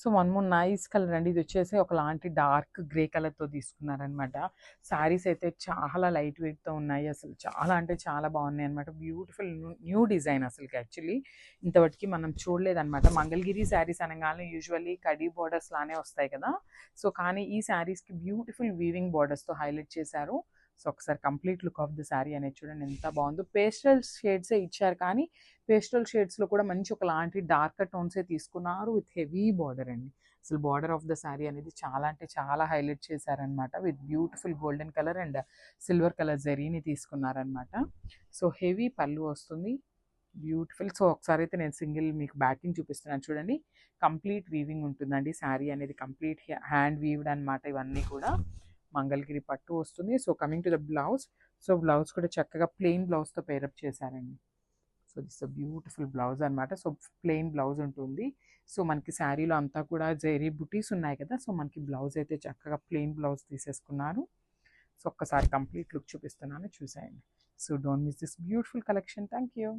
So one more nice colour అండి. ఇది వచ్చేసి ఒకలాంటి డార్క్ గ్రే కలర్తో తీసుకున్నారనమాట. శారీస్ అయితే చాలా లైట్ వెయిట్తో ఉన్నాయి. అసలు చాలా అంటే చాలా బాగున్నాయి అనమాట. బ్యూటిఫుల్ న్యూ డిజైన్ అసలుకి యాక్చువల్లీ ఇంతవరకు మనం చూడలేదన్నమాట. మంగళగిరి శారీస్ అనగానే యూజువల్లీ కడీ బోర్డర్స్ లానే వస్తాయి కదా. సో కానీ ఈ శారీస్కి బ్యూటిఫుల్ వీవింగ్ బోర్డర్స్తో హైలైట్ చేశారు. సో ఒకసారి complete look of the sari అనేది చూడండి ఎంత బాగుందో. పేస్టల్ షేడ్సే ఇచ్చారు కానీ పేస్టల్ షేడ్స్లో కూడా మంచి ఒకలాంటి డార్క్ టోన్సే తీసుకున్నారు విత్ హెవీ బార్డర్ అండి. అసలు బార్డర్ ఆఫ్ ద శారీ అనేది చాలా అంటే చాలా హైలైట్ చేశారనమాట. With beautiful golden colour and silver colour జరీని తీసుకున్నారనమాట. సో హెవీ పళ్ళు వస్తుంది, బ్యూటిఫుల్. సో ఒకసారి అయితే నేను సింగిల్ మీకు బ్యాకింగ్ చూపిస్తున్నాను చూడండి. కంప్లీట్ వీవింగ్ ఉంటుందండి. శారీ అనేది కంప్లీట్ హ్యాండ్ వీవ్డ్ అనమాట. ఇవన్నీ కూడా మంగళగిరి పట్టు వస్తుంది. So coming to the blouse. So blouse కూడా చక్కగా ప్లెయిన్ బ్లౌజ్తో పేరప్ చేశారండి. సో దిస్ బ్యూటిఫుల్ బ్లౌజ్ అనమాట. సో ప్లెయిన్ బ్లౌజ్ ఉంటుంది. సో మనకి శారీలో అంతా కూడా జెరీ బుటీస్ ఉన్నాయి కదా. సో మనకి బ్లౌజ్ అయితే చక్కగా ప్లెయిన్ బ్లౌజ్ తీసేసుకున్నారు. సో ఒక్కసారి కంప్లీట్ లుక్ చూపిస్తున్నాను చూసేయండి. So don't miss this beautiful collection. Thank you.